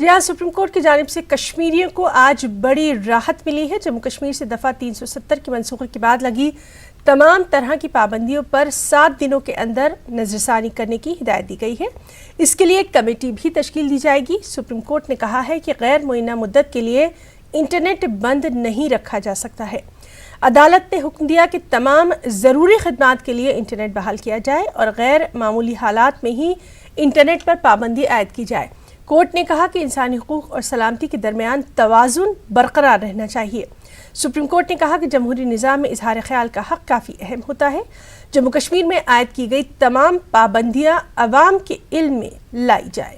जी हाँ, supreme court की जानिब से कश्मीरियों को आज बड़ी राहत मिली है। जम्मू कश्मीर से दफ़ा 370 की मनसूखी के बाद लगी तमाम तरह की पाबंदियों पर 7 दिनों के अंदर नजरसानी करने की हिदायत दी गई है। इसके लिए एक कमेटी भी तश्कील दी जाएगी। सुप्रीम कोर्ट ने कहा है कि गैर मुअय्यना मुद्दत के लिए इंटरनेट बंद नहीं रखा जा सकता है। अदालत ने हुक्म दिया कि तमाम ज़रूरी खदमात के लिए इंटरनेट बहाल किया जाए और गैर मामूली हालात में ही इंटरनेट पर पाबंदी आयद की जाए। कोर्ट ने कहा कि इंसानी हुकूक और सलामती के दरमियान तवाज़ुन बरकरार रहना चाहिए। सुप्रीम कोर्ट ने कहा कि जमहूरी निज़ाम में इजहार ख्याल का हक़ काफ़ी अहम होता है। जम्मू कश्मीर में आयद की गई तमाम पाबंदियां अवाम के इल्म में लाई जाए।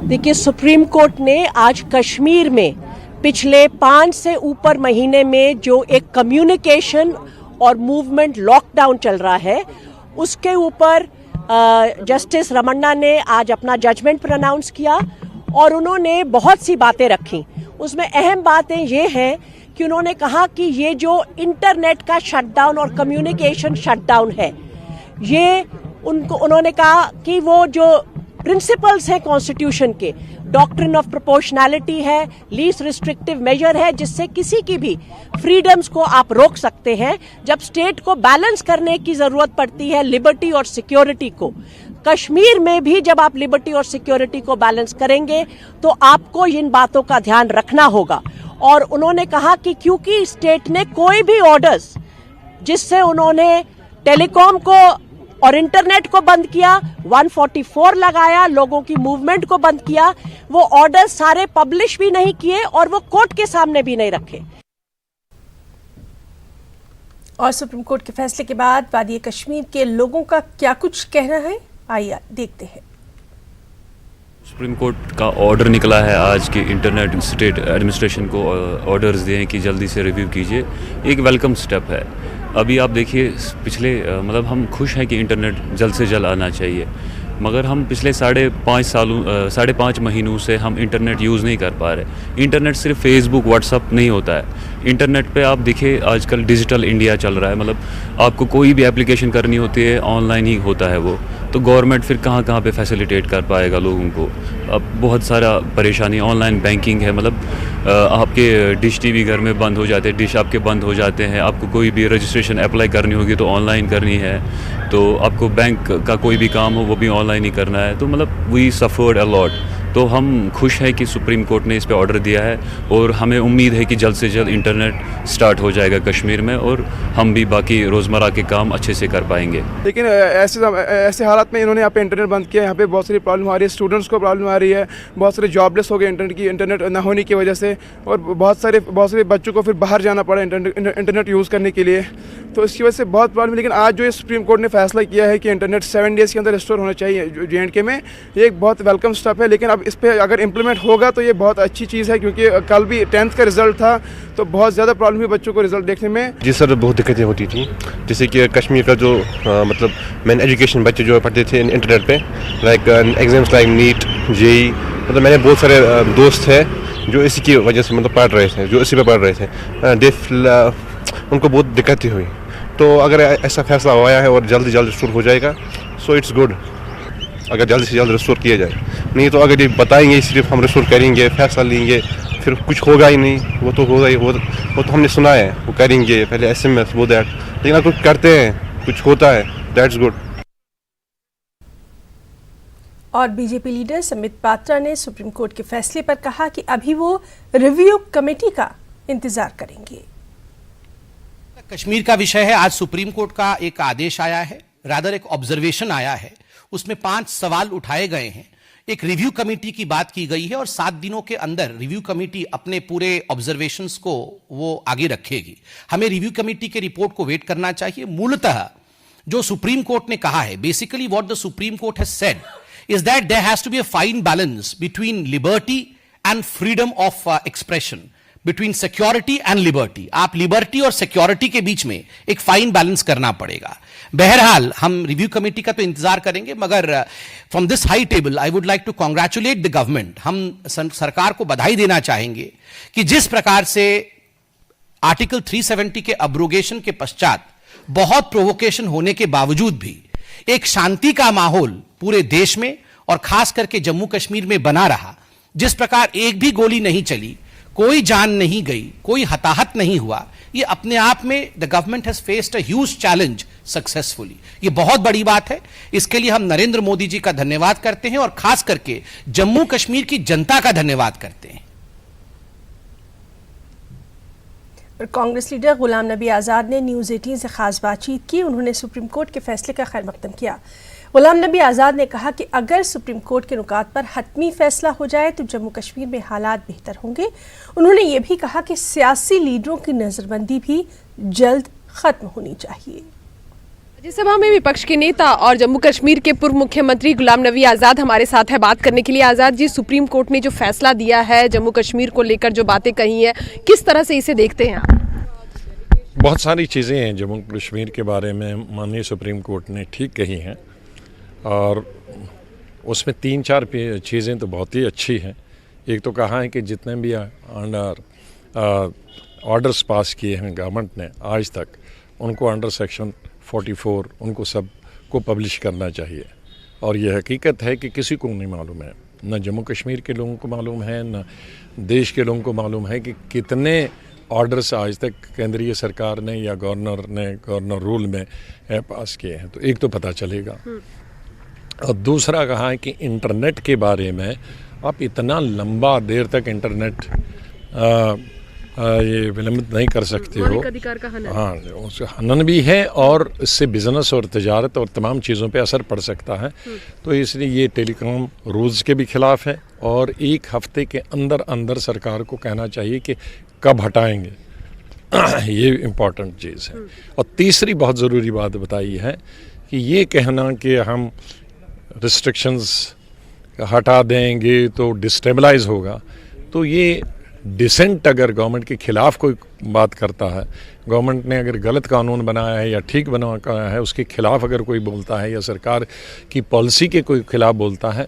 देखिए, सुप्रीम कोर्ट ने आज कश्मीर में पिछले 5 से ऊपर महीने में जो एक कम्युनिकेशन और मूवमेंट लॉकडाउन चल रहा है, उसके ऊपर जस्टिस रमन्ना ने आज अपना जजमेंट प्रोनाउंस किया और उन्होंने बहुत सी बातें रखी। उसमें अहम बातें ये हैं कि उन्होंने कहा कि ये जो इंटरनेट का शटडाउन और कम्युनिकेशन शटडाउन है, ये उन्होंने कहा कि वो जो प्रिंसिपल्स हैं कॉन्स्टिट्यूशन के, डॉक्ट्रिन ऑफ प्रोपोर्शनैलिटी है, लीस्ट रिस्ट्रिक्टिव मेजर है, जिससे किसी की भी फ्रीडम्स को आप रोक सकते हैं जब स्टेट को बैलेंस करने की जरूरत पड़ती है लिबर्टी और सिक्योरिटी को। कश्मीर में भी जब आप लिबर्टी और सिक्योरिटी को बैलेंस करेंगे तो आपको इन बातों का ध्यान रखना होगा। और उन्होंने कहा कि क्योंकि स्टेट ने कोई भी ऑर्डर्स जिससे उन्होंने टेलीकॉम को और इंटरनेट को बंद किया, 144 लगाया, लोगों की मूवमेंट को बंद किया, वो ऑर्डर सारे पब्लिश भी नहीं किए और वो कोर्ट के सामने भी नहीं रखे। और सुप्रीम कोर्ट के फैसले के बाद वादी कश्मीर के लोगों का क्या कुछ कहना है, आइए देखते हैं। सुप्रीम कोर्ट का ऑर्डर निकला है आज की इंटरनेट स्टेट एडमिनिस्ट्रेशन को ऑर्डर्स दिए हैं कि जल्दी से रिव्यू कीजिए। एक वेलकम स्टेप है। अभी आप देखिए, पिछले मतलब हम खुश हैं कि इंटरनेट जल्द से जल्द आना चाहिए, मगर हम पिछले 5.5 महीनों से हम इंटरनेट यूज़ नहीं कर पा रहे। इंटरनेट सिर्फ फेसबुक व्हाट्सअप नहीं होता है। इंटरनेट पे आप देखिए, आजकल डिजिटल इंडिया चल रहा है, मतलब आपको कोई भी एप्लीकेशन करनी होती है ऑनलाइन ही होता है वो। तो गवर्नमेंट फिर कहाँ पे फैसिलिटेट कर पाएगा लोगों को। अब बहुत सारा परेशानी, ऑनलाइन बैंकिंग है, मतलब आपके डिश टीवी घर में बंद हो जाते हैं, डिश आपके बंद हो जाते हैं। आपको कोई भी रजिस्ट्रेशन अप्लाई करनी होगी तो ऑनलाइन करनी है, तो आपको बैंक का कोई भी काम हो वो भी ऑनलाइन ही करना है। तो मतलब वी सफ़र्ड अ लॉट। तो हम खुश हैं कि सुप्रीम कोर्ट ने इस पे ऑर्डर दिया है और हमें उम्मीद है कि जल्द से जल्द इंटरनेट स्टार्ट हो जाएगा कश्मीर में और हम भी बाकी रोज़मर्रा के काम अच्छे से कर पाएंगे। लेकिन ऐसे हालात में इन्होंने यहाँ पे इंटरनेट बंद किया। यहाँ पे बहुत सारी प्रॉब्लम आ रही है, स्टूडेंट्स को प्रॉब्लम आ रही है, बहुत सारे जॉबलेस हो गए इंटरनेट ना होने की वजह से, और बहुत सारे बच्चों को फिर बाहर जाना पड़ा इंटरनेट यूज़ करने के लिए। तो इसकी वजह से बहुत प्रॉब्लम। लेकिन आज जो ये सुप्रीम कोर्ट ने फैसला किया है कि इंटरनेट 7 डेज़ के अंदर रिस्टोर होना चाहिए JNK में, ये एक बहुत वेलकम स्टेप है। लेकिन अब इस पर अगर इम्प्लीमेंट होगा तो ये बहुत अच्छी चीज़ है, क्योंकि कल भी 10th का रिजल्ट था तो बहुत ज़्यादा प्रॉब्लम हुई बच्चों को रिजल्ट देखने में। जी सर, बहुत दिक्कतें होती थी। जैसे कि कश्मीर का जो मतलब मेन एजुकेशन बच्चे जो पढ़ते थे इंटरनेट पे, like exams like NEET, JEE, मतलब मैंने बहुत सारे दोस्त हैं जो इसी की वजह से मतलब पढ़ रहे थे, जो इसी पे पढ़ रहे थे। उनको बहुत दिक्कतें हुई। तो अगर ऐसा फैसला आया है और जल्द से जल्द रिस्टोर हो जाएगा, सो इट्स गुड अगर जल्द से जल्द रिस्टोर किया जाए। नहीं तो अगर ये बताएंगे सिर्फ हम रिस्टोर करेंगे, फैसला लेंगे, फिर कुछ होगा ही नहीं। वो तो होगा ही, वो तो हमने सुना है, वो करेंगे पहले SMS वो दैट, लेकिन अगर कुछ करते हैं, कुछ होता है, दैट्स गुड। और बीजेपी लीडर समित पात्रा ने सुप्रीम कोर्ट के फैसले पर कहा कि अभी वो रिव्यू कमेटी का इंतजार करेंगे। कश्मीर का विषय है। आज सुप्रीम कोर्ट का एक आदेश आया है, रादर एक ऑब्जर्वेशन आया है, उसमें 5 सवाल उठाए गए हैं। एक रिव्यू कमेटी की बात की गई है और 7 दिनों के अंदर रिव्यू कमेटी अपने पूरे ऑब्जर्वेशंस को वो आगे रखेगी। हमें रिव्यू कमेटी के रिपोर्ट को वेट करना चाहिए। मूलतः जो सुप्रीम कोर्ट ने कहा है, basically what the Supreme Court has said is that there has to be a fine balance between liberty and freedom of expression, between security and liberty. आप लिबर्टी और सिक्योरिटी के बीच में एक फाइन बैलेंस करना पड़ेगा। बहरहाल हम रिव्यू कमेटी का तो इंतजार करेंगे, मगर from this high table I would like to congratulate the government. हम सरकार को बधाई देना चाहेंगे कि जिस प्रकार से आर्टिकल 370 के अब्रोगेशन के पश्चात बहुत प्रोवोकेशन होने के बावजूद भी एक शांति का माहौल पूरे देश में और खास करके जम्मू कश्मीर में बना रहा, जिस प्रकार एक भी गोली नहीं चली, कोई जान नहीं गई, कोई हताहत नहीं हुआ, ये अपने आप में the government has faced a huge challenge successfully. ये बहुत बड़ी बात है। इसके लिए हम नरेंद्र मोदी जी का धन्यवाद करते हैं और खास करके जम्मू कश्मीर की जनता का धन्यवाद करते हैं। कांग्रेस लीडर गुलाम नबी आज़ाद ने न्यूज़ 18 से खास बातचीत की। उन्होंने सुप्रीम कोर्ट के फैसले का खैर मकदम किया। गुलाम नबी आज़ाद ने कहा कि अगर सुप्रीम कोर्ट के नुकात पर हतमी फैसला हो जाए तो जम्मू कश्मीर में हालात बेहतर होंगे। उन्होंने ये भी कहा कि सियासी लीडरों की नज़रबंदी भी जल्द खत्म होनी चाहिए। राज्यसभा में विपक्ष के नेता और जम्मू कश्मीर के पूर्व मुख्यमंत्री गुलाम नबी आज़ाद हमारे साथ है बात करने के लिए। आज़ाद जी, सुप्रीम कोर्ट ने जो फैसला दिया है जम्मू कश्मीर को लेकर, जो बातें कही हैं, किस तरह से इसे देखते हैं आप? बहुत सारी चीज़ें हैं जम्मू कश्मीर के बारे में माननीय सुप्रीम कोर्ट ने ठीक कही हैं और उसमें 3-4 चीज़ें तो बहुत ही अच्छी हैं। एक तो कहा है कि जितने भी ऑर्डर्स पास किए हैं गवर्नमेंट ने आज तक, उनको अंडर सेक्शन 44 उनको सब को पब्लिश करना चाहिए। और ये हकीकत है कि किसी को नहीं मालूम है, न जम्मू कश्मीर के लोगों को मालूम है, न देश के लोगों को मालूम है कि कितने ऑर्डर्स आज तक केंद्रीय सरकार ने या गवर्नर रूल में पास किए हैं। तो एक तो पता चलेगा। और दूसरा कहा है कि इंटरनेट के बारे में आप इतना लंबा देर तक इंटरनेट ये विलंबित नहीं कर सकते हो। अधिकार का हनन। हाँ, उसका हनन भी है और इससे बिजनेस और तजारत और तमाम चीज़ों पे असर पड़ सकता है। तो इसलिए ये टेलीकॉम रूल्स के भी खिलाफ है और 1 हफ्ते के अंदर अंदर सरकार को कहना चाहिए कि कब हटाएंगे। ये इम्पॉर्टेंट चीज़ है। और तीसरी बहुत ज़रूरी बात बताई है कि ये कहना कि हम रिस्ट्रिक्शंस हटा देंगे तो डिस्टेबलाइज होगा, तो ये डिसेंट अगर गवर्नमेंट के खिलाफ कोई बात करता है, गवर्नमेंट ने अगर गलत कानून बनाया है या ठीक बनाया है, उसके खिलाफ अगर कोई बोलता है या सरकार की पॉलिसी के कोई खिलाफ बोलता है,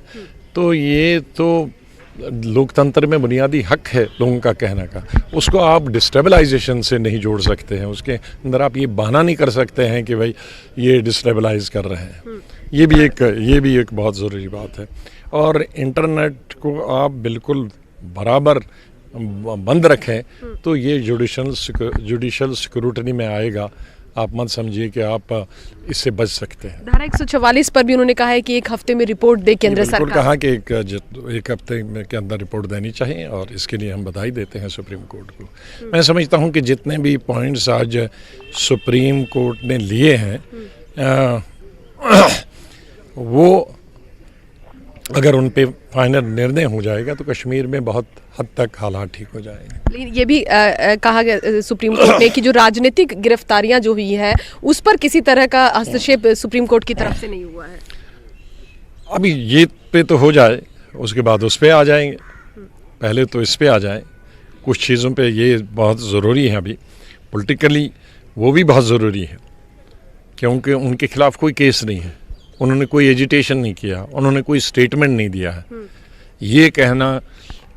तो ये तो लोकतंत्र में बुनियादी हक है लोगों का कहने का। उसको आप डिस्टेबलाइजेशन से नहीं जोड़ सकते हैं, उसके अंदर आप ये बहाना नहीं कर सकते हैं कि भाई ये डिस्टेबलाइज कर रहे हैं। ये भी एक बहुत ज़रूरी बात है। और इंटरनेट को आप बिल्कुल बराबर बंद रखें तो ये जुडिशल स्क्रूटनी में आएगा। आप मत समझिए कि आप इससे बच सकते हैं। धारा 144 पर भी उन्होंने कहा है कि 1 हफ्ते में रिपोर्ट दे केंद्र सरकार। कहा कि एक हफ्ते के अंदर रिपोर्ट देनी चाहिए और इसके लिए हम बधाई देते हैं सुप्रीम कोर्ट को। मैं समझता हूं कि जितने भी पॉइंट्स आज सुप्रीम कोर्ट ने लिए हैं वो अगर उन पे फाइनल निर्णय हो जाएगा तो कश्मीर में बहुत हद तक हालात ठीक हो जाएंगे। लेकिन ये भी कहा गया सुप्रीम कोर्ट ने कि जो राजनीतिक गिरफ्तारियां जो हुई है उस पर किसी तरह का हस्तक्षेप सुप्रीम कोर्ट की तरफ से नहीं हुआ है। अभी ये पे तो हो जाए, उसके बाद उस पे आ जाएंगे। पहले तो इस पे आ जाए। कुछ चीज़ों पे ये बहुत ज़रूरी है, अभी पॉलिटिकली वो भी बहुत ज़रूरी है, क्योंकि उनके खिलाफ कोई केस नहीं है, उन्होंने कोई एजिटेशन नहीं किया, उन्होंने कोई स्टेटमेंट नहीं दिया है। ये कहना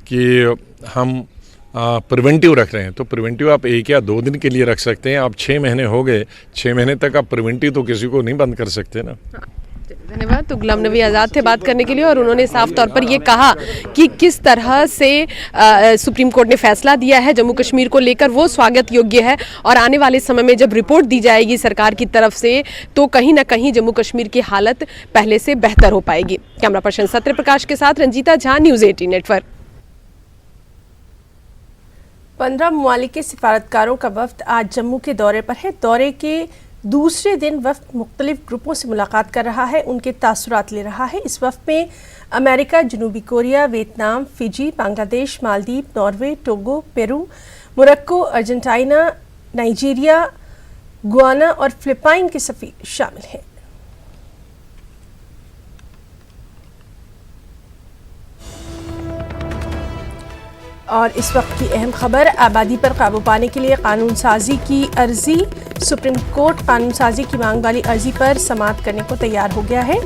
कि हम प्रिवेंटिव रख रहे हैं, तो प्रिवेंटिव आप 1 या 2 दिन के लिए रख सकते हैं। आप 6 महीने हो गए, 6 महीने तक आप प्रिवेंटिव तो किसी को नहीं बंद कर सकते ना। धन्यवाद। तो गुलाम नबी आज़ाद थे बात करने के लिए और उन्होंने साफ तौर पर ये कहा कि किस तरह से सुप्रीम कोर्ट ने फैसला दिया है जम्मू कश्मीर को लेकर, वो स्वागत योग्य है और आने वाले समय में जब रिपोर्ट दी जाएगी सरकार की तरफ से तो कहीं ना कहीं जम्मू कश्मीर की हालत पहले से बेहतर हो पाएगी। कैमरा पर्सन सत्य प्रकाश के साथ रंजीता झा, न्यूज़ 18 नेटवर्क। 15 ममालिक के सिफारतकारों का वफ्द आज जम्मू के दौरे पर है। दौरे के दूसरे दिन वफ्द मुख्तलिफ ग्रुपों से मुलाकात कर रहा है, उनके तासुरात ले रहा है। इस वफ्द में अमेरिका, जनूबी Korea, Vietnam, Fiji, Bangladesh, Maldives, Norway, Togo, Peru, Morocco, Argentina, Nigeria, Guyana और फिलिपाइन के सफीर शामिल हैं। और इस वक्त की अहम खबर, आबादी पर काबू पाने के लिए कानून साजी की अर्जी। सुप्रीम कोर्ट कानून साजी की मांग वाली अर्जी पर समाअत करने को तैयार हो गया है।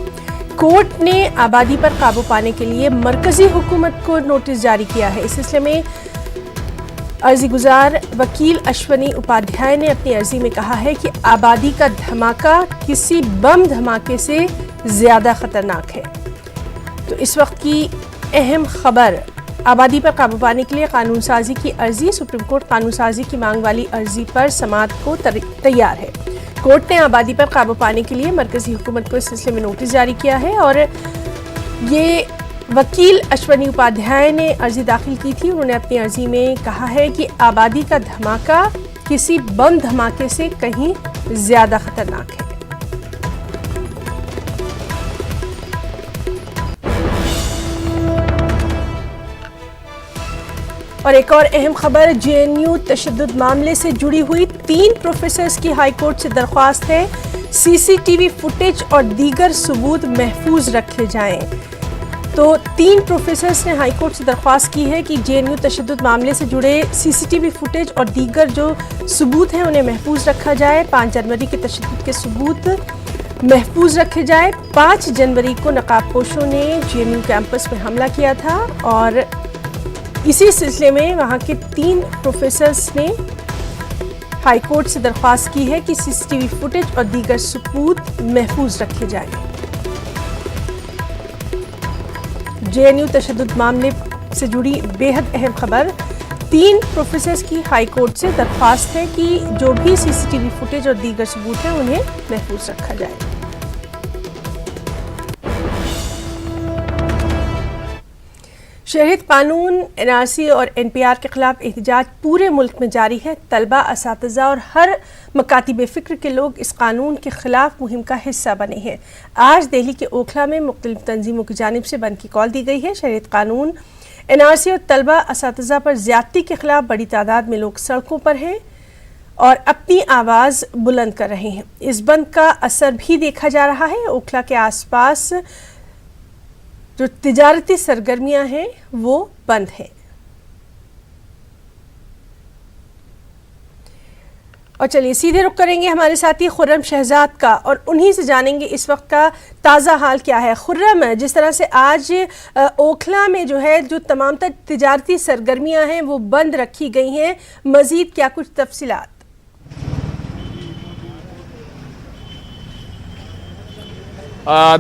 कोर्ट ने आबादी पर काबू पाने के लिए मरकजी हुकूमत को नोटिस जारी किया है। इस सिलसिले में अर्जी गुजार वकील अश्वनी उपाध्याय ने अपनी अर्जी में कहा है कि आबादी का धमाका किसी बम धमाके से ज्यादा खतरनाक है। तो इस वक्त की अहम खबर, आबादी पर काबू पाने के लिए कानून साजी की अर्जी। सुप्रीम कोर्ट कानून साजी की मांग वाली अर्जी पर समाअत को तैयार है। कोर्ट ने आबादी पर काबू पाने के लिए मरकजी हुकूमत को इस सिलसिले में नोटिस जारी किया है और ये वकील अश्वनी उपाध्याय ने अर्जी दाखिल की थी। उन्होंने अपनी अर्जी में कहा है कि आबादी का धमाका किसी बम धमाके से कहीं ज्यादा खतरनाक है। और एक और अहम खबर, जेएनयू तशद्दुद मामले से जुड़ी हुई 3 प्रोफेसर्स की हाईकोर्ट से दरख्वास्त है, सीसीटीवी फुटेज और दीगर सबूत महफूज रखे जाएं। तो 3 प्रोफेसर्स ने हाईकोर्ट से दरख्वास्त की है कि जेएनयू तशद्दुद मामले से जुड़े सीसीटीवी फुटेज और दीगर जो सबूत हैं उन्हें महफूज रखा जाए। 5 जनवरी के तशद्दुद के सबूत महफूज रखे जाए। 5 जनवरी को नकाबपोशों ने जेएनयू कैंपस में हमला किया था और इसी सिलसिले में वहां के 3 प्रोफेसर्स ने हाईकोर्ट से दरख्वास्त की है कि सीसीटीवी फुटेज और दीगर सबूत महफूज रखे जाएं। जेएनयू तशद्दुद मामले से जुड़ी बेहद अहम खबर, 3 प्रोफेसर्स की हाईकोर्ट से दरख्वास्त है कि जो भी सीसीटीवी फुटेज और दीगर सबूत हैं उन्हें महफूज रखा जाए। शहरियत कानून, एनआरसी और एनपीआर के खिलाफ एहतजाज पूरे मुल्क में जारी है। तलबा, असातिज़ा और हर मकातिब फ़िक्र के लोग इस कानून के खिलाफ मुहिम का हिस्सा बने हैं। आज दिल्ली के ओखला में मुख्तलिफ तंजीमों की जानिब से बंद की कॉल दी गई है। शहरियत कानून, एनआरसी और तलबा, असातिज़ा पर ज़्यादती के खिलाफ बड़ी तादाद में लोग सड़कों पर हैं और अपनी आवाज़ बुलंद कर रहे हैं। इस बंद का असर भी देखा जा रहा है। ओखला के आसपास जो तिजारती सरगर्मियां हैं वो बंद हैं। और चलिए सीधे रुख करेंगे हमारे साथी खुर्रम शहजाद का और उन्हीं से जानेंगे इस वक्त का ताज़ा हाल क्या है। खुर्रम, जिस तरह से आज ओखला में जो है जो तमाम तर तिजारती सरगर्मियां हैं वो बंद रखी गई हैं, मज़ीद क्या कुछ तफसीलात?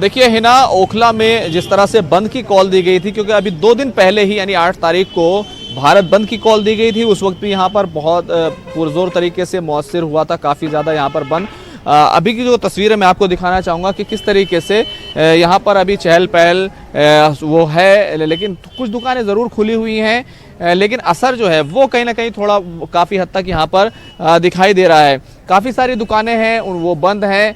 देखिए हिना, ओखला में जिस तरह से बंद की कॉल दी गई थी, क्योंकि अभी 2 दिन पहले ही यानी 8 तारीख को भारत बंद की कॉल दी गई थी, उस वक्त भी यहाँ पर बहुत पुरजोर तरीके से मौसर हुआ था, काफ़ी ज़्यादा यहाँ पर बंद। अभी की जो तस्वीर है मैं आपको दिखाना चाहूँगा कि किस तरीके से यहाँ पर अभी चहल पहल वो है, लेकिन कुछ दुकानें ज़रूर खुली हुई हैं, लेकिन असर जो है वो कहीं ना कहीं थोड़ा काफ़ी हद तक यहाँ पर दिखाई दे रहा है। काफ़ी सारी दुकानें हैं वो बंद हैं,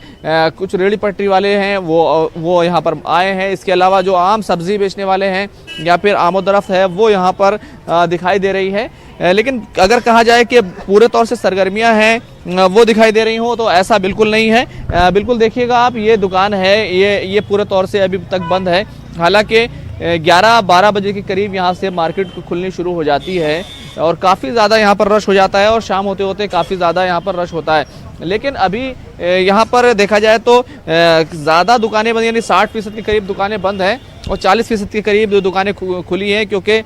कुछ रेहड़ी पटरी वाले हैं वो यहाँ पर आए हैं। इसके अलावा जो आम सब्ज़ी बेचने वाले हैं या फिर आमोदरफ्त है वो यहाँ पर दिखाई दे रही है। लेकिन अगर कहा जाए कि पूरे तौर से सरगर्मियाँ हैं वो दिखाई दे रही हो तो ऐसा बिल्कुल नहीं है। बिल्कुल देखिएगा आप, ये दुकान है ये पूरे तौर से अभी तक बंद है। हालांकि 11-12 बजे के करीब यहाँ से मार्केट खुलनी शुरू हो जाती है और काफ़ी ज़्यादा यहाँ पर रश हो जाता है और शाम होते होते काफ़ी ज़्यादा यहाँ पर रश होता है। लेकिन अभी यहाँ पर देखा जाए तो ज़्यादा दुकानें बंद, यानी 60% के करीब दुकानें बंद हैं और 40% के करीब जो दुकानें खुली हैं, क्योंकि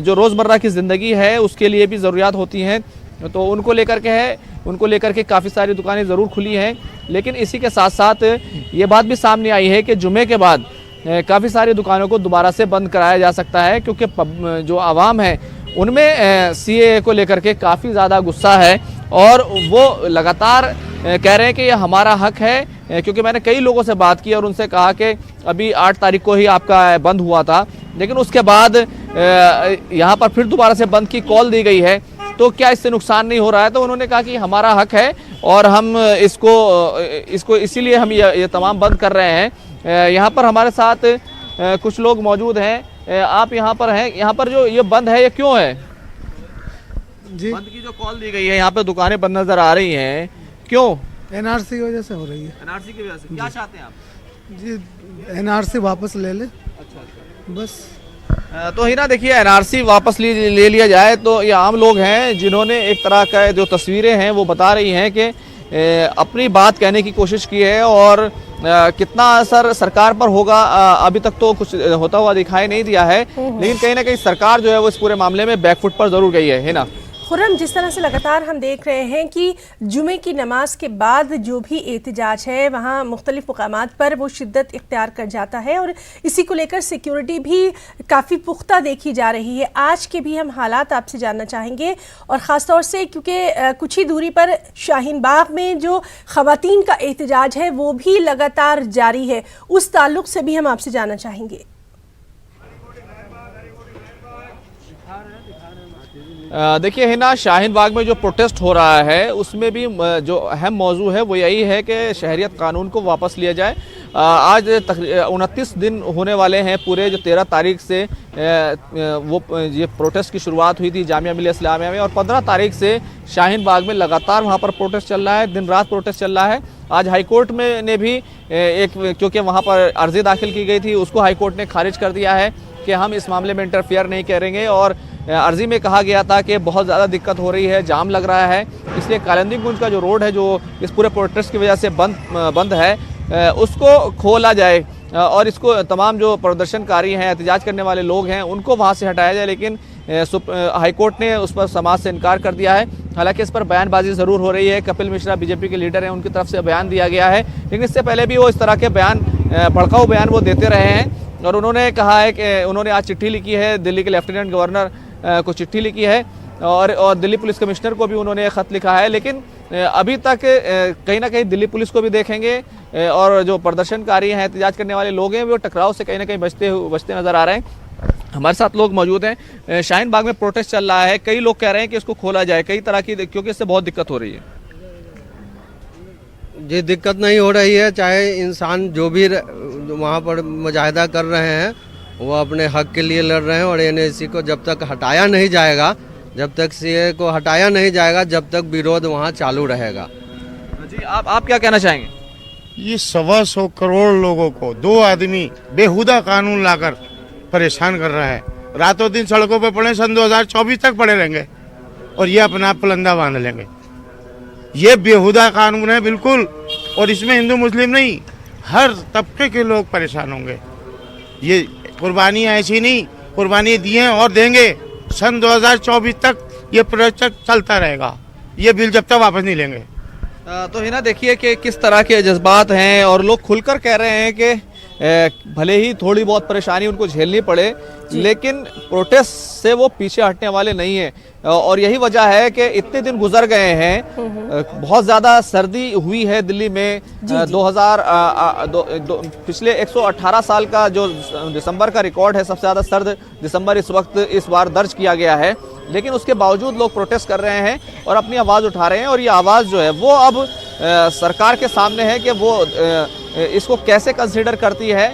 जो रोज़मर्रा की ज़िंदगी है उसके लिए भी ज़रूरियात होती हैं, तो उनको लेकर के काफ़ी सारी दुकानें ज़रूर खुली हैं। लेकिन इसी के साथ साथ ये बात भी सामने आई है कि जुमे के बाद काफ़ी सारी दुकानों को दोबारा से बंद कराया जा सकता है, क्योंकि जो आवाम है उनमें सीएए को लेकर के काफ़ी ज़्यादा गुस्सा है और वो लगातार कह रहे हैं कि ये हमारा हक है। क्योंकि मैंने कई लोगों से बात की और उनसे कहा कि अभी 8 तारीख को ही आपका बंद हुआ था, लेकिन उसके बाद यहाँ पर फिर दोबारा से बंद की कॉल दी गई है, तो क्या इससे नुकसान नहीं हो रहा है? तो उन्होंने कहा कि हमारा हक है और हम इसको इसीलिए हम ये तमाम बंद कर रहे हैं। यहाँ पर हमारे साथ कुछ लोग मौजूद हैं। आप यहाँ पर हैं, यहाँ पर जो ये बंद है ये क्यों है जी? बंद की जो कॉल दी गई है, यहाँ पे दुकानें बंद नजर आ रही हैं, क्यों? एनआरसी की वजह से हो रही है। एनआरसी की वजह से क्या चाहते हैं आप जी? एनआरसी वापस ले ले। अच्छा। बस तो ही ना, देखिए एनआरसी वापस ले लिया जाए तो ये आम लोग हैं जिन्होंने एक तरह का जो तस्वीरें हैं वो बता रही हैं कि अपनी बात कहने की कोशिश की है और कितना असर सरकार पर होगा अभी तक तो कुछ होता हुआ दिखाई नहीं दिया है, लेकिन कहीं ना कहीं सरकार जो है वो इस पूरे मामले में बैकफुट पर जरूर गई है ना। खुर्रम, जिस तरह से लगातार हम देख रहे हैं कि जुमे की नमाज के बाद जो भी एहतजाज है वहाँ मुख्तलिफ मुकामात पर वो शिद्दत इख्तियार कर जाता है और इसी को लेकर सिक्योरिटी भी काफ़ी पुख्ता देखी जा रही है। आज के भी हम हालात आपसे जानना चाहेंगे और ख़ास तौर से क्योंकि कुछ ही दूरी पर शाहीन बाग में जो ख़वातीन का एहतजाज है वो भी लगातार जारी है, उस ताल्लुक़ से भी हम आपसे जानना चाहेंगे। देखिए हिना, शाहीन बाग में जो प्रोटेस्ट हो रहा है उसमें भी जो अहम मौजू है वो यही है कि शहरियत कानून को वापस लिया जाए। आज 29 दिन होने वाले हैं पूरे, जो 13 तारीख से वो ये प्रोटेस्ट की शुरुआत हुई थी जामिया मिल्लिया इस्लामिया में और 15 तारीख से शाहीन बाग में लगातार वहाँ पर प्रोटेस्ट चल रहा है, दिन रात प्रोटेस्ट चल रहा है। आज हाईकोर्ट में ने भी क्योंकि वहाँ पर अर्जी दाखिल की गई थी उसको हाईकोर्ट ने खारिज कर दिया है कि हम इस मामले में इंटरफेयर नहीं करेंगे और अर्जी में कहा गया था कि बहुत ज़्यादा दिक्कत हो रही है, जाम लग रहा है, इसलिए कालिंदी कुंज का जो रोड है जो इस पूरे प्रोटेस्ट की वजह से बंद है उसको खोला जाए और इसको तमाम जो प्रदर्शनकारी हैं, एहतजाज करने वाले लोग हैं उनको वहाँ से हटाया जाए। लेकिन हाईकोर्ट ने उस पर समाज से इनकार कर दिया है। हालांकि इस पर बयानबाजी ज़रूर हो रही है, कपिल मिश्रा बीजेपी के लीडर हैं, उनकी तरफ से बयान दिया गया है, लेकिन इससे पहले भी वो इस तरह के बयान, भड़काऊ बयान वो देते रहे हैं और उन्होंने कहा है कि उन्होंने आज चिट्ठी लिखी है, दिल्ली के लेफ्टिनेंट गवर्नर को चिट्ठी लिखी है और दिल्ली पुलिस कमिश्नर को भी उन्होंने एक ख़त लिखा है। लेकिन अभी तक कहीं ना कहीं दिल्ली पुलिस को भी देखेंगे और जो प्रदर्शनकारी हैं, एहतजाज करने वाले लोग हैं, वो टकराव से कहीं ना कहीं बचते नज़र आ रहे हैं। हमारे साथ लोग मौजूद हैं। शाहीन बाग में प्रोटेस्ट चल रहा है, कई लोग कह रहे हैं कि इसको खोला जाए, कई तरह की, क्योंकि इससे बहुत दिक्कत हो रही है। ये दिक्कत नहीं हो रही है, चाहे इंसान जो भी वहाँ पर मुजाहिदा कर रहे हैं वो अपने हक के लिए लड़ रहे हैं और एनएसी को जब तक हटाया नहीं जाएगा, जब तक सीए को हटाया नहीं जाएगा, जब तक विरोध वहाँ चालू रहेगा। जी आप क्या कहना चाहेंगे? ये 125 करोड़ लोगों को 2 आदमी बेहुदा कानून लाकर परेशान कर रहा है, रातों दिन सड़कों पर पड़े, सन 2024 तक पड़े रहेंगे और ये अपना पलंदा बांध लेंगे। ये बेहुदा कानून है बिल्कुल, और इसमें हिंदू मुस्लिम नहीं, हर तबके के लोग परेशान होंगे। ये कुर्बानी ऐसी नहीं, कुर्बानी दिए और देंगे, सन 2024 तक ये प्रोजेक्ट चलता रहेगा, ये बिल जब तक वापस नहीं लेंगे। तो हिना, देखिए कि किस तरह के जज्बात हैं और लोग खुलकर कह रहे हैं कि भले ही थोड़ी बहुत परेशानी उनको झेलनी पड़े लेकिन प्रोटेस्ट से वो पीछे हटने वाले नहीं हैं और यही वजह है कि इतने दिन गुजर गए हैं, बहुत ज़्यादा सर्दी हुई है दिल्ली में। 2000 पिछले 118 साल का जो दिसंबर का रिकॉर्ड है, सबसे ज़्यादा सर्द दिसंबर इस बार दर्ज किया गया है, लेकिन उसके बावजूद लोग प्रोटेस्ट कर रहे हैं और अपनी आवाज़ उठा रहे हैं और ये आवाज़ जो है वो अब सरकार के सामने है कि वो इसको कैसे कंसीडर करती है।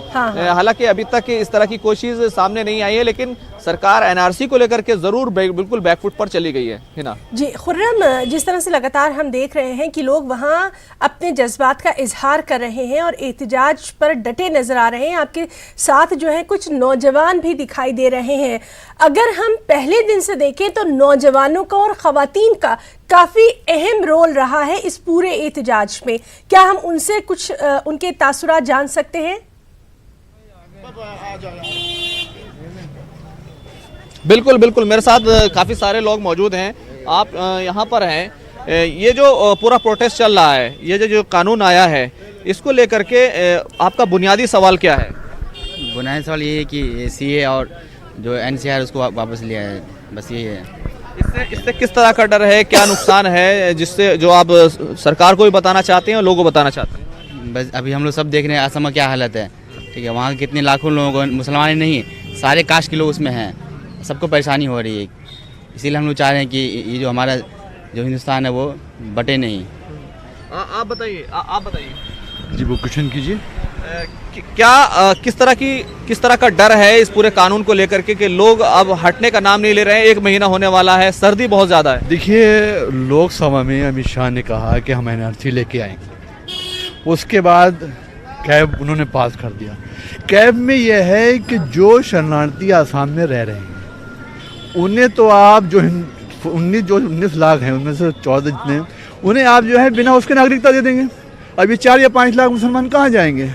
हालांकि अभी तक इस तरह की कोई चीज़ सामने नहीं आई है, लेकिन सरकार एनआरसी को लेकर के जरूर बिल्कुल बैकफुट पर चली गई है ना जी। खुर्रम, जिस तरह से लगातार हम देख रहे हैं कि लोग वहाँ अपने जज्बात का इजहार कर रहे हैं और एहतजाज पर डटे नजर आ रहे हैं, आपके साथ जो है कुछ नौजवान भी दिखाई दे रहे हैं। अगर हम पहले दिन से देखें तो नौजवानों का और ख़वातीन का काफ़ी अहम रोल रहा है इस पूरे एहतजाज में, क्या हम उनसे कुछ उनके तासुरात जान सकते हैं? बिल्कुल बिल्कुल, मेरे साथ काफ़ी सारे लोग मौजूद हैं, आप यहाँ पर हैं। ये जो पूरा प्रोटेस्ट चल रहा है, ये जो कानून आया है, इसको लेकर के आपका बुनियादी सवाल क्या है? बुनियादी सवाल ये है कि सीए और जो एनसीआर उसको वापस लिया है, बस यही है। इससे किस तरह का डर है, क्या नुकसान है, जिससे जो आप सरकार को भी बताना चाहते हैं और लोगों को बताना चाहते हैं? बस अभी हम लोग सब देख रहे हैं असम क्या हालत है, ठीक है, वहाँ कितने लाखों लोग, मुसलमान ही नहीं सारे कास्ट के लोग उसमें हैं, सबको परेशानी हो रही है। इसीलिए हम लोग चाह रहे हैं कि ये जो हमारा जो हिंदुस्तान है वो बटे नहीं। आप बताइए जी, वो क्वेश्चन कीजिए। क्या किस तरह का डर है इस पूरे कानून को लेकर के कि लोग अब हटने का नाम नहीं ले रहे हैं? 1 महीना होने वाला है, सर्दी बहुत ज़्यादा है। देखिए, लोकसभा में अमित शाह ने कहा कि हम एनआरसी लेके आएंगे, उसके बाद कैब उन्होंने पास कर दिया। कैब में यह है कि जो शरणार्थी आसाम में रह रहे हैं उन्हें तो आप जो 19 लाख हैं उनमें से 14 जितने, उन्हें आप जो है बिना उसके नागरिकता दे देंगे। अभी 4 या 5 लाख मुसलमान कहाँ जाएंगे?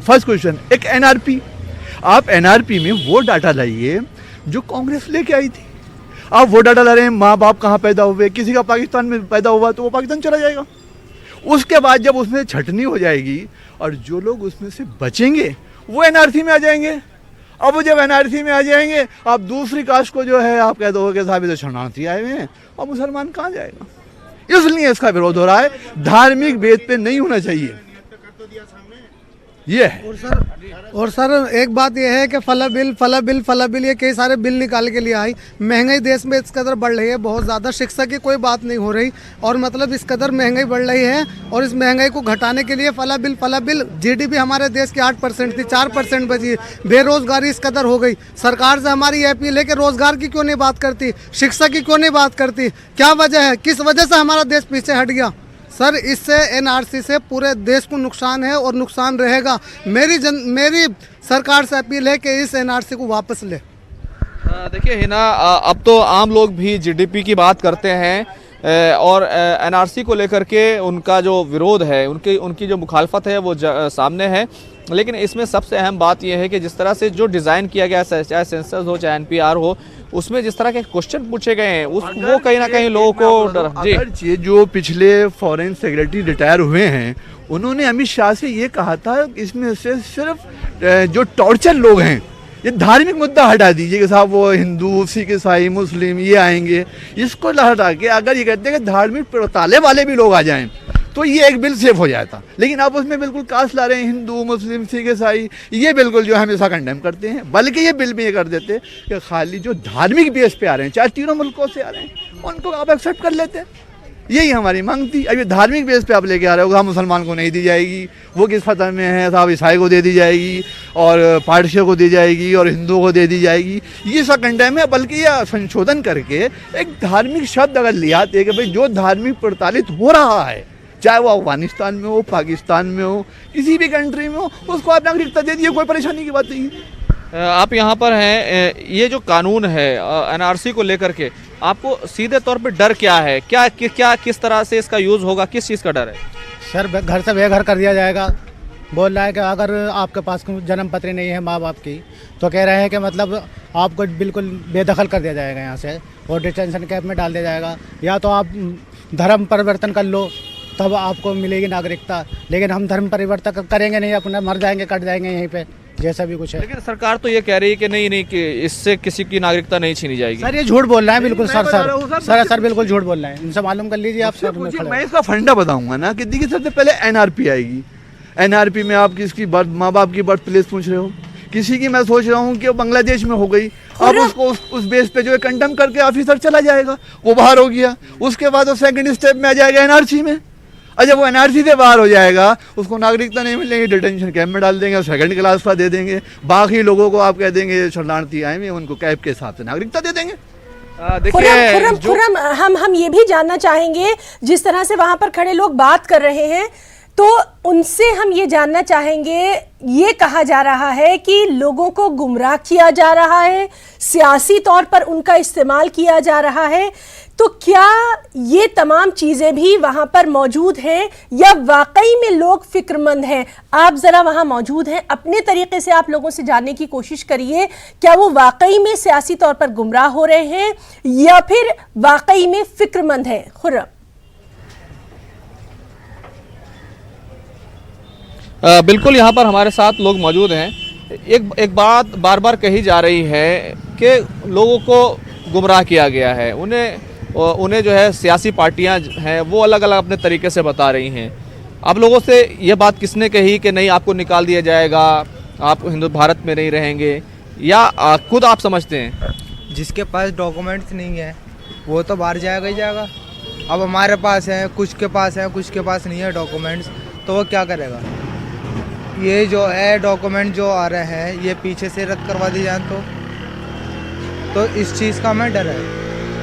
First question. एक एनआरपी, आप एनआरपी में वो डाटा लाइए जो कांग्रेस लेके आई थी। आप वो डाटा ला रहे हैं माँ बाप कहाँ पैदा हुए, किसी का पाकिस्तान में पैदा हुआ तो वो पाकिस्तान चला जाएगा। उसके बाद जब उसमें छटनी हो जाएगी और जो लोग उसमें से बचेंगे वो एनआरसी में आ जाएंगे। अब जब एनआरसी में आ जाएंगे, आप दूसरी कास्ट को जो है आप कह दोगे कि साहब ये तो शरणार्थी आए हुए हैं, और मुसलमान कहाँ जाएगा। इसलिए इसका विरोध हो रहा है, धार्मिक भेद पे नहीं होना चाहिए, ये है। और सर एक बात यह है कि फला बिल ये कई सारे बिल निकाल के लिए आई। महंगाई देश में इस कदर बढ़ रही है, बहुत ज़्यादा, शिक्षा की कोई बात नहीं हो रही, और मतलब इस कदर महंगाई बढ़ रही है, और इस महंगाई को घटाने के लिए फला बिल जीडीपी हमारे देश की 8% थी, 4% बची। बेरोजगारी इस कदर हो गई। सरकार से हमारी ये अपील है कि रोजगार की क्यों नहीं बात करती, शिक्षा की क्यों नहीं बात करती, क्या वजह है, किस वजह से हमारा देश पीछे हट गया। सर इससे एनआरसी से पूरे देश को नुकसान है और नुकसान रहेगा। मेरी सरकार से अपील है कि इस एनआरसी को वापस ले। देखिए हिना, अब तो आम लोग भी जीडीपी की बात करते हैं और एनआरसी को लेकर के उनका जो विरोध है, उनकी जो मुखालफत है वो सामने है। लेकिन इसमें सबसे अहम बात यह है कि जिस तरह से जो डिज़ाइन किया गया है, चाहे सेंसस हो चाहे एनपीआर हो, उसमें जिस तरह के क्वेश्चन पूछे गए हैं वो कहीं ना कहीं लोगों को जो पिछले फॉरेन सेक्रेटरी रिटायर हुए हैं उन्होंने अमित शाह से ये कहा था इसमें से सिर्फ जो टॉर्चर लोग हैं ये धार्मिक मुद्दा हटा दीजिए कि साहब वो हिंदू सिख ईसाई मुस्लिम ये आएंगे, इसको हटा के अगर ये कहते हैं कि धार्मिक प्रताड़े वाले भी लोग आ जाएं तो ये एक बिल सेफ हो जाता। लेकिन आप उसमें बिल्कुल कास्ट ला रहे हैं, हिंदू मुस्लिम सिख ईसाई, ये बिल्कुल जो हमेशा कंडेम करते हैं। बल्कि ये बिल में ये कर देते कि खाली जो धार्मिक बेस पे आ रहे हैं, चाहे तीनों मुल्कों से आ रहे हैं, उनको आप एक्सेप्ट कर लेते हैं। यही हमारी मांग थी। अब ये धार्मिक बेस पे आप लेके आ रहे हो, हम मुसलमान को नहीं दी जाएगी, वो किस फतह में है साहब, ईसाई को दे दी जाएगी और पारसियों को दी जाएगी और हिंदुओं को दे दी जाएगी, ये सब कंडेम है। बल्कि यह संशोधन करके एक धार्मिक शब्द अगर ले आते कि भाई जो धार्मिक प्रताड़ित हो रहा है, चाहे वो अफगानिस्तान में हो, पाकिस्तान में हो, किसी भी कंट्री में हो, उसको आप नागरिकता दे दिए, कोई परेशानी की बात नहीं है। आप यहाँ पर हैं, ये जो कानून है एनआरसी को लेकर के आपको सीधे तौर पे डर क्या है, क्या किस तरह से इसका यूज़ होगा, किस चीज़ का डर है? सर घर से बेघर कर दिया जाएगा। बोल रहा है कि अगर आपके पास जन्म पत्री नहीं है माँ बाप की तो कह रहे हैं कि मतलब आपको बिल्कुल बेदखल कर दिया जाएगा यहाँ से और डिटेंशन कैंप में डाल दिया जाएगा, या तो आप धर्म परिवर्तन कर लो तब आपको मिलेगी नागरिकता। लेकिन हम धर्म परिवर्तन करेंगे नहीं, अपना मर जाएंगे, कट जाएंगे यहीं पे, जैसा भी कुछ है। लेकिन सरकार तो ये कह रही है कि नहीं कि इससे किसी की नागरिकता नहीं छीनी जाएगी। सर ये झूठ बोल रहा है बिल्कुल। सर बिल्कुल झूठ बोल रहे हैं, इनसे मालूम कर लीजिए आप। सर मैं इसका फंडा बताऊंगा ना कि देखिए, सबसे पहले एनआरपी आएगी। एनआरपी में आप किसकी माँ बाप की बर्थ प्लेस पूछ रहे हो, किसी की मैं सोच रहा हूँ कि वो बांग्लादेश में हो गई, अब उसको उस बेस पे जो है कंडेम करके ऑफिसर चला जाएगा, वो बाहर हो गया, उसके बाद वो सेकंड स्टेप में आ जाएगा एनआरसी में। और जब वो एनआरसी से बाहर हो जाएगा उसको नागरिकता नहीं मिलेगी, डिटेंशन कैंप में डाल देंगे और सेकंड क्लास का दे देंगे। बाकी लोगों को आप कह देंगे शरणार्थी आए हैं, उनको कैब के हिसाब से नागरिकता दे देंगे। खुर्रम, हम ये भी जानना चाहेंगे, जिस तरह से वहां पर खड़े लोग बात कर रहे हैं तो उनसे हम ये जानना चाहेंगे, ये कहा जा रहा है कि लोगों को गुमराह किया जा रहा है, सियासी तौर पर उनका इस्तेमाल किया जा रहा है, तो क्या ये तमाम चीज़ें भी वहाँ पर मौजूद हैं या वाकई में लोग फिक्रमंद हैं? आप ज़रा वहाँ मौजूद हैं, अपने तरीके से आप लोगों से जानने की कोशिश करिए, क्या वो वाकई में सियासी तौर पर गुमराह हो रहे हैं या फिर वाकई में फिक्रमंद हैं? खुर्रम, बिल्कुल यहाँ पर हमारे साथ लोग मौजूद हैं। एक बात बार बार कही जा रही है कि लोगों को गुमराह किया गया है, उन्हें जो है सियासी पार्टियां हैं वो अलग अलग अपने तरीके से बता रही हैं। आप लोगों से ये बात किसने कही कि नहीं आपको निकाल दिया जाएगा, आप हिंदू भारत में नहीं रहेंगे, या खुद आप समझते हैं? जिसके पास डॉक्यूमेंट्स नहीं है वो तो बाहर जाएगा ही जाएगा। अब हमारे पास है, कुछ के पास है, कुछ के पास नहीं है डॉक्यूमेंट्स, तो वो क्या करेगा? ये जो है डॉक्यूमेंट जो आ रहे हैं ये पीछे से रद्द करवा दी जाए तो इस चीज़ का हमें डर है।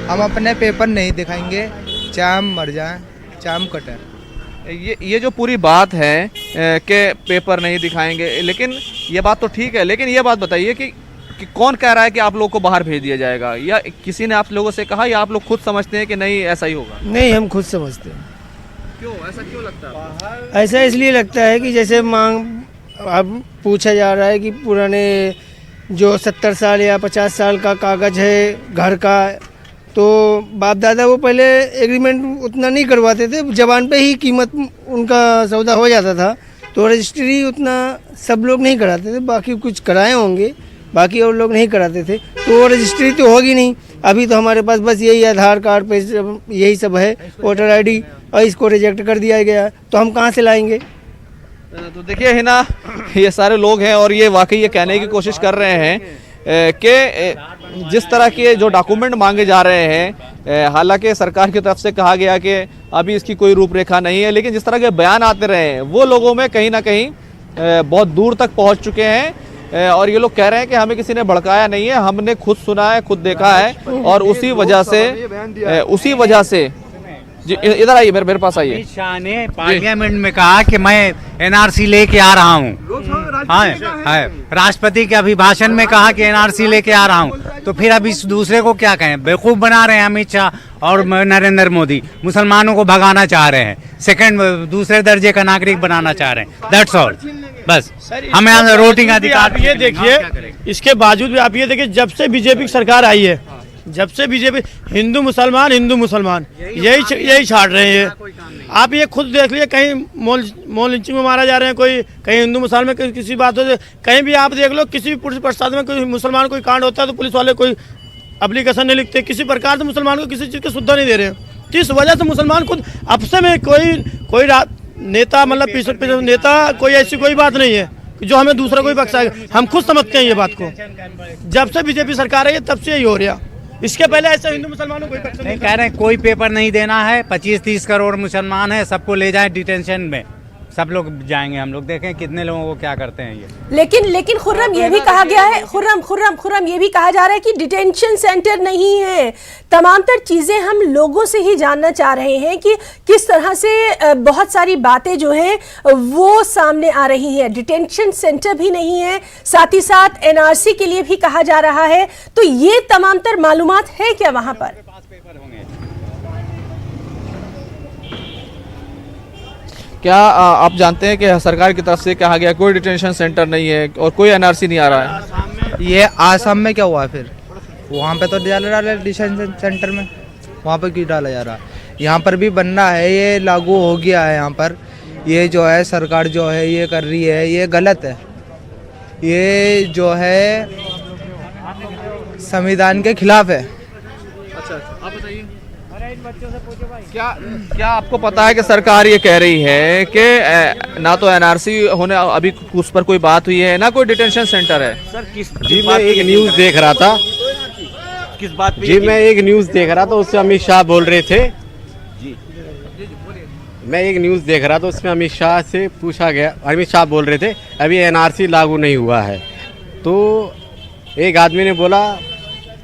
हम अपने पेपर नहीं दिखाएंगे, चाहे हम मर जाएं, चाहे हम कटें। ये जो पूरी बात है कि पेपर नहीं दिखाएंगे, लेकिन ये बात तो ठीक है, लेकिन ये बात बताइए कि कौन कह रहा है कि आप लोग को बाहर भेज दिया जाएगा, या किसी ने आप लोगों से कहा, या आप लोग खुद समझते हैं कि नहीं ऐसा ही होगा? नहीं, हम खुद समझते हैं। क्यों ऐसा क्यों लगता है? ऐसा इसलिए लगता है कि जैसे मांग अब पूछा जा रहा है कि पुराने जो 70 साल या 50 साल का कागज़ है घर का, तो बाप दादा वो पहले एग्रीमेंट उतना नहीं करवाते थे, जबान पे ही कीमत उनका सौदा हो जाता था। तो रजिस्ट्री उतना सब लोग नहीं कराते थे, बाकी कुछ कराए होंगे, बाकी और लोग नहीं कराते थे। तो वो रजिस्ट्री तो होगी नहीं। अभी तो हमारे पास बस यही आधार कार्ड पे यही सब है, वोटर आईडी, और इसको रिजेक्ट कर दिया गया, तो हम कहाँ से लाएंगे। तो देखिए है ना, ये सारे लोग हैं और ये वाकई ये कहने की कोशिश कर रहे हैं कि जिस तरह के जो डॉक्यूमेंट मांगे जा रहे हैं, हालांकि सरकार की तरफ से कहा गया कि अभी इसकी कोई रूपरेखा नहीं है, लेकिन जिस तरह के बयान आते रहे हैं वो लोगों में कहीं ना कहीं बहुत दूर तक पहुंच चुके हैं। और ये लोग कह रहे हैं कि हमें किसी ने भड़काया नहीं है, हमने खुद सुना है, खुद देखा है, और उसी वजह से जी इधर आइए, मेरे पास आइए। अमित शाह ने पार्लियामेंट में कहा कि मैं एनआरसी लेके आ रहा हूँ। हाँ, राष्ट्रपति के अभिभाषण में कहा कि एनआरसी लेके आ रहा हूँ। तो फिर अब इस दूसरे को क्या कहें, बेवकूफ़ बना रहे हैं अमित शाह और नरेंद्र मोदी। मुसलमानों को भगाना चाह रहे हैं, दूसरे दर्जे का नागरिक बनाना चाह रहे हैं। दैट्स ऑल, बस। हमें वोटिंग अधिकार। ये देखिए, इसके बावजूद भी आप ये देखिए, जब से बीजेपी की सरकार आई है, जब से बीजेपी हिंदू मुसलमान यही छाड़ रहे हैं। आप ये खुद देख लीजिए, कहीं मॉल लिंचिंग में मारा जा रहे हैं, कोई कहीं हिंदू मुसलमान में किसी बात हो, कहीं भी आप देख लो, किसी भी पुलिस प्रशासन में कोई मुसलमान कोई कांड होता है तो पुलिस वाले कोई एप्लीकेशन नहीं लिखते, किसी प्रकार से मुसलमान को किसी चीज़ की सुविधा नहीं दे रहे हैं। तो इस वजह से मुसलमान खुद आपसे में कोई नेता, मतलब नेता कोई ऐसी कोई बात नहीं है जो हमें दूसरा कोई बख्शाएगा। हम खुद समझते हैं ये बात को। जब से बीजेपी सरकार आई है तब से यही हो रहा। इसके पहले ऐसे हिंदू मुसलमानों को नहीं कह रहे हैं, कोई पेपर नहीं देना है। 25-30 करोड़ मुसलमान है, सबको ले जाएं डिटेंशन में, सब लोग जाएंगे। हम लोग देखें कितने लोगों को क्या करते हैं ये। लेकिन खुर्रम ये भी कहा गया है, खुर्रम ये भी कहा जा रहा है कि डिटेंशन सेंटर नहीं है। तमाम तर चीजें हम लोगों से ही जानना चाह रहे हैं कि किस तरह से बहुत सारी बातें जो है वो सामने आ रही है। डिटेंशन सेंटर भी नहीं है, साथ ही साथ एनआरसी के लिए भी कहा जा रहा है। तो ये तमाम तर मालूमात है क्या वहां पर? क्या आप जानते हैं कि सरकार की तरफ से कहा गया कोई डिटेंशन सेंटर नहीं है और कोई एनआरसी नहीं आ रहा है? ये आसाम में क्या हुआ फिर? वहाँ पे तो डाला डिटेंशन सेंटर में, वहाँ पे क्यों डाला जा रहा? यहाँ पर भी बनना है, ये लागू हो गया है यहाँ पर। ये जो है सरकार जो है ये कर रही है, ये गलत है। ये जो है संविधान के खिलाफ है। अच्छा, आप बताइए। क्या आपको पता है कि सरकार ये कह रही है कि ना तो एनआरसी होने अभी उस पर कोई बात हुई है, ना कोई डिटेंशन सेंटर है? सर जी मैं एक न्यूज़ देख रहा था। किस बात पे? जी मैं एक न्यूज़ देख रहा था, उससे अमित शाह बोल रहे थे। जी मैं एक न्यूज़ देख रहा था, उसमें अमित शाह से पूछा गया, अमित शाह बोल रहे थे अभी एनआरसी लागू नहीं हुआ है। तो एक आदमी ने बोला,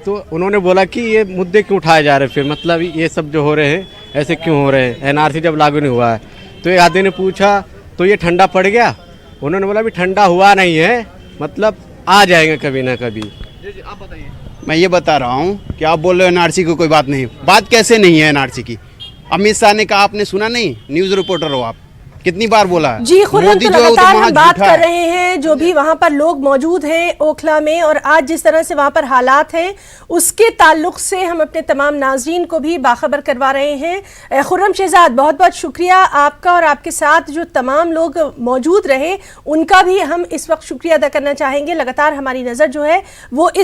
तो उन्होंने बोला कि ये मुद्दे क्यों उठाए जा रहे हैं, फिर मतलब ये सब जो हो रहे हैं ऐसे क्यों हो रहे हैं, एनआरसी जब लागू नहीं हुआ है। तो एक आदमी ने पूछा तो ये ठंडा पड़ गया? उन्होंने बोला भी ठंडा हुआ नहीं है, मतलब आ जाएंगे कभी ना कभी। जी आप बताइए। मैं ये बता रहा हूँ कि आप बोल रहे हो एनआरसी की कोई बात नहीं, बात कैसे नहीं है एनआरसी की? अमित शाह ने कहा, आपने सुना नहीं? न्यूज़ रिपोर्टर हो आप, कितनी बार बोला है? जी खुर्रम, तो लगातार हम बात कर रहे हैं जो भी वहां पर लोग मौजूद हैं ओखला में, और आज जिस तरह से वहां पर हालात हैं उसके ताल्लुक से हम अपने तमाम नाजरीन को भी बाखबर करवा रहे हैं। खुर्रम शहजाद, बहुत बहुत शुक्रिया आपका, और आपके साथ जो तमाम लोग मौजूद रहे उनका भी हम इस वक्त शुक्रिया अदा करना चाहेंगे। लगातार हमारी नज़र जो है वो इस